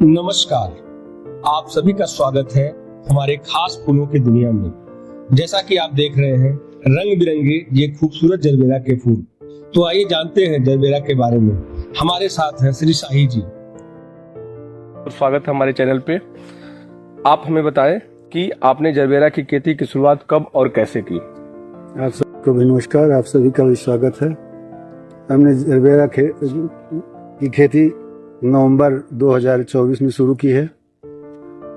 नमस्कार, आप सभी का स्वागत है हमारे खास फूलों की दुनिया में। जैसा कि आप देख रहे हैं रंग बिरंगे ये खूबसूरत जरबेरा के फूल। तो आइए जानते हैं जरबेरा के बारे में। हमारे साथ हैं श्री शाही जी। स्वागत है हमारे चैनल पे। आप हमें बताएं कि आपने जरबेरा की खेती की शुरुआत कब और कैसे की। आप सबको भी नमस्कार, आप सभी का भी स्वागत है। हमने जरबेरा की खेती नवंबर 2024 में शुरू की है।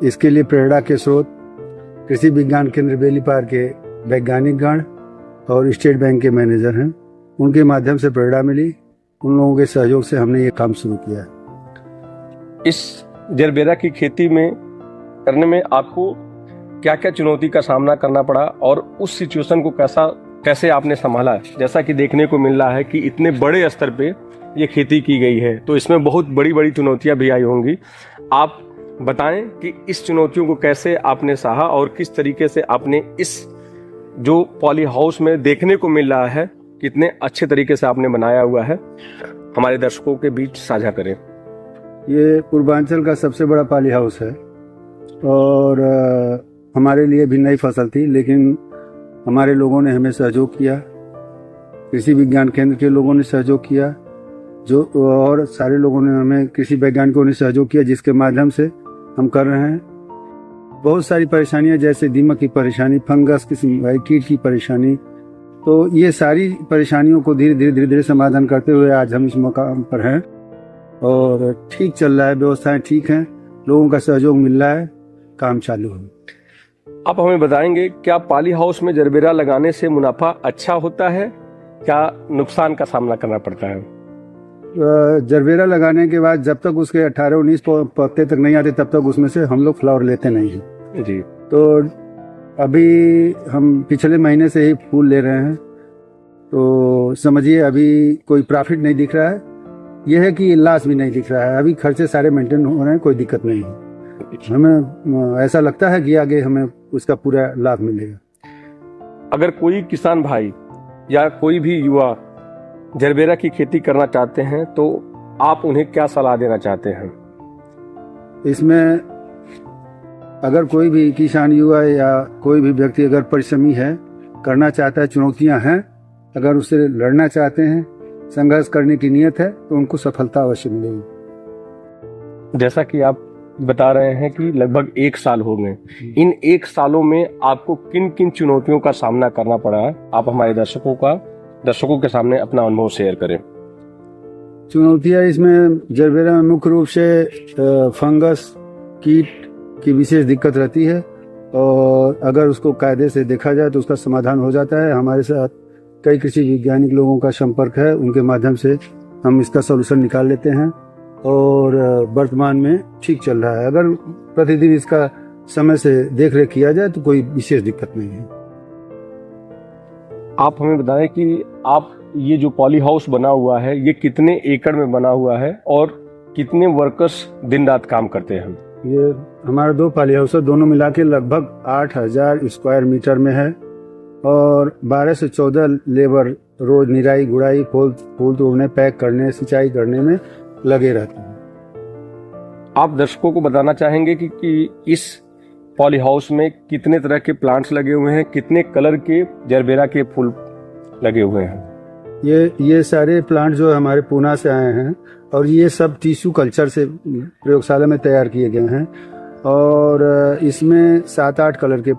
इसके लिए प्रेरणा के स्रोत कृषि विज्ञान केंद्र बेलीपार के वैज्ञानिक गण और स्टेट बैंक के मैनेजर हैं। उनके माध्यम से प्रेरणा मिली, उन लोगों के सहयोग से हमने ये काम शुरू किया है। इस जरबेरा की खेती में करने में आपको क्या क्या चुनौती का सामना करना पड़ा और उस सिचुएशन को कैसे आपने संभाला। जैसा कि देखने को मिल रहा है कि इतने बड़े स्तर पे ये खेती की गई है, तो इसमें बहुत बड़ी बड़ी चुनौतियां भी आई होंगी। आप बताएं कि इस चुनौतियों को कैसे आपने सहा और किस तरीके से आपने इस जो पॉली हाउस में देखने को मिल रहा है कितने अच्छे तरीके से आपने बनाया हुआ है, हमारे दर्शकों के बीच साझा करें। ये पूर्वांचल का सबसे बड़ा पॉली हाउस है और हमारे लिए भी नई फसल थी, लेकिन हमारे लोगों ने हमें सहयोग किया, कृषि विज्ञान केंद्र के लोगों ने सहयोग किया, जो और सारे लोगों ने हमें कृषि वैज्ञानिकों ने सहयोग किया, जिसके माध्यम से हम कर रहे हैं। बहुत सारी परेशानियां जैसे दीमक की परेशानी, फंगस की, कीट की परेशानी, तो ये सारी परेशानियों को धीरे धीरे समाधान करते हुए आज हम इस मकाम पर हैं और ठीक चल रहा है। व्यवस्थाएं ठीक हैं, लोगों का सहयोग मिल रहा है, काम चालू है। आप हमें बताएंगे क्या पॉली हाउस में जरबेरा लगाने से मुनाफा अच्छा होता है, क्या नुकसान का सामना करना पड़ता है। जरबेरा लगाने के बाद जब तक उसके 18-19 पत्ते तक नहीं आते तब तक उसमें से हम लोग फ्लावर लेते नहीं हैं जी। तो अभी हम पिछले महीने से ही फूल ले रहे हैं, तो समझिए अभी कोई प्रॉफिट नहीं दिख रहा है। यह है कि लॉस भी नहीं दिख रहा है, अभी खर्चे सारे मेंटेन हो रहे हैं, कोई दिक्कत नहीं है। हमें ऐसा लगता है कि आगे हमें उसका पूरा लाभ मिलेगा। अगर कोई किसान भाई या कोई भी युवा जरबेरा की खेती करना चाहते हैं तो आप उन्हें क्या सलाह देना चाहते हैं। इसमें अगर कोई भी किसान युवा या कोई भी व्यक्ति अगर परिश्रमी है, करना चाहता है, चुनौतियां हैं, अगर उससे लड़ना चाहते हैं, संघर्ष करने की नीयत है, तो उनको सफलता अवश्य मिलेगी। जैसा कि आप बता रहे हैं कि लगभग 1 साल हो गए, इन 1 सालों में आपको किन किन चुनौतियों का सामना करना पड़ा है, आप हमारे दर्शकों के सामने अपना अनुभव शेयर करें। चुनौतियां इसमें जरबेरा में मुख्य रूप से फंगस, कीट की विशेष दिक्कत रहती है और अगर उसको कायदे से देखा जाए तो उसका समाधान हो जाता है। हमारे साथ कई कृषि वैज्ञानिक लोगों का संपर्क है, उनके माध्यम से हम इसका सॉल्यूशन निकाल लेते हैं और वर्तमान में ठीक चल रहा है। अगर प्रतिदिन इसका समय से देख रेख किया जाए तो कोई विशेष दिक्कत नहीं है। आप हमें बताएं कि आप ये जो पॉली हाउस बना हुआ है ये कितने एकड़ में बना हुआ है और कितने वर्कर्स दिन रात काम करते हैं। ये हमारा 2 पॉली हाउस है, दोनों मिला के लगभग 8000 स्क्वायर मीटर में है और 12 से 14 लेबर रोज निराई गुड़ाई, फूल तोड़ने, पैक करने, सिंचाई करने में लगे रहते हैं। आप दर्शकों को बताना चाहेंगे कि इस पॉली हाउस में कितने तरह के प्लांट्स लगे हुए हैं, कितने कलर के जरबेरा के फूल लगे हुए हैं। ये सारे प्लांट जो हमारे पूना से आए हैं और ये सब टिश्यू कल्चर से प्रयोगशाला में तैयार किए गए हैं और इसमें 7-8 कलर के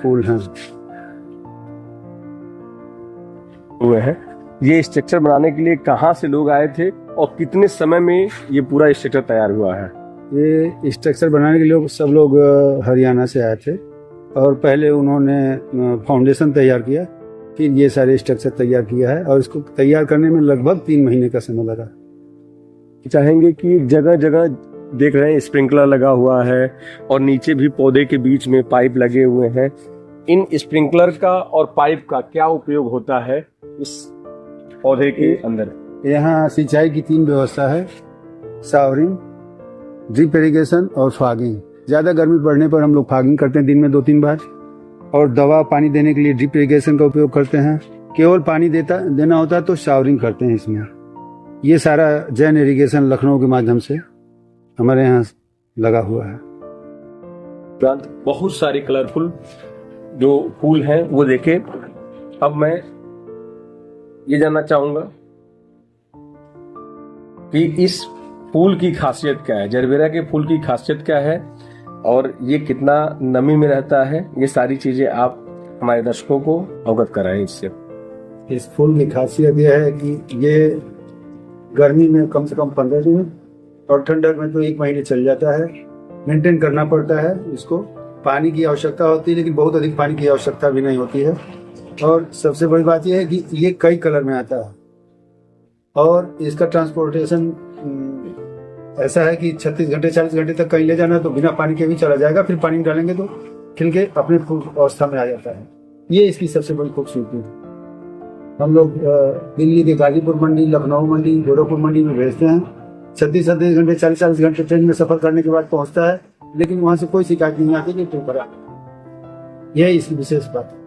फूल हैं हुए हैं। ये स्ट्रक्चर बनाने के लिए कहाँ से लोग आए थे और कितने समय में ये पूरा स्ट्रक्चर तैयार हुआ है। ये स्ट्रक्चर बनाने के लिए सब लोग हरियाणा से आए थे और पहले उन्होंने फाउंडेशन तैयार किया, फिर ये सारे स्ट्रक्चर तैयार किया है और इसको तैयार करने में लगभग 3 महीने का समय लगा। चाहेंगे कि जगह जगह देख रहे हैं स्प्रिंकलर लगा हुआ है और नीचे भी पौधे के बीच में पाइप लगे हुए हैं। इन स्प्रिंकलर का और पाइप का क्या उपयोग होता है इस पौधे के अंदर। यहाँ सिंचाई की 3 व्यवस्था है, शावरिंग, ड्रिप इरिगेशन और फॉगिंग। ज्यादा गर्मी पड़ने पर हम लोग फॉगिंग करते हैं दिन में 2-3 बार और दवा पानी देने के लिए ड्रिप इरिगेशन का उपयोग करते हैं। केवल पानी देना होता है तो शावरिंग करते हैं इसमें। ये सारा जैन इरिगेशन लखनऊ के माध्यम से हमारे यहाँ लगा हुआ है। उपरांत बहुत सारे कलरफुल जो फूल हैं वो देखे। अब मैं ये जानना चाहूंगा कि इस फूल की खासियत क्या है, जरबेरा के फूल की खासियत क्या है और ये कितना नमी में रहता है, ये सारी चीजें आप हमारे दर्शकों को अवगत कराएं इससे। इस फूल की खासियत यह है कि ये गर्मी में कम से कम 15 दिन और ठंडक में तो 1 महीने चल जाता है। मेंटेन करना पड़ता है इसको, पानी की आवश्यकता होती है लेकिन बहुत अधिक पानी की आवश्यकता भी नहीं होती है। और सबसे बड़ी बात यह है कि ये कई कलर में आता है और इसका ट्रांसपोर्टेशन ऐसा है कि 36 घंटे 40 घंटे तक कहीं ले जाना तो बिना पानी के भी चला जाएगा, फिर पानी डालेंगे तो खिल के अपने फूल अवस्था में आ जाता है। ये इसकी सबसे बड़ी खूबसूरती है। हम लोग दिल्ली के गाजीपुर मंडी, लखनऊ मंडी, गोरखपुर मंडी में भेजते हैं। 36 घंटे 40 घंटे ट्रेन में सफर करने के बाद पहुंचता है, लेकिन वहां से कोई शिकायत नहीं आती कि क्यों करा। यही इसकी विशेष बात है।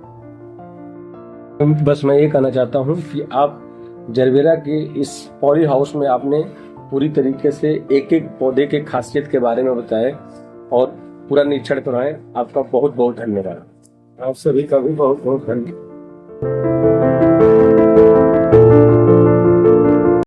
बस मैं ये कहना चाहता हूँ कि आप जरबेरा के इस पॉली हाउस में आपने पूरी तरीके से एक एक पौधे के खासियत के बारे में बताए और पूरा निरीक्षण कराएं। आपका बहुत बहुत धन्यवाद। आप सभी का भी बहुत बहुत धन्यवाद।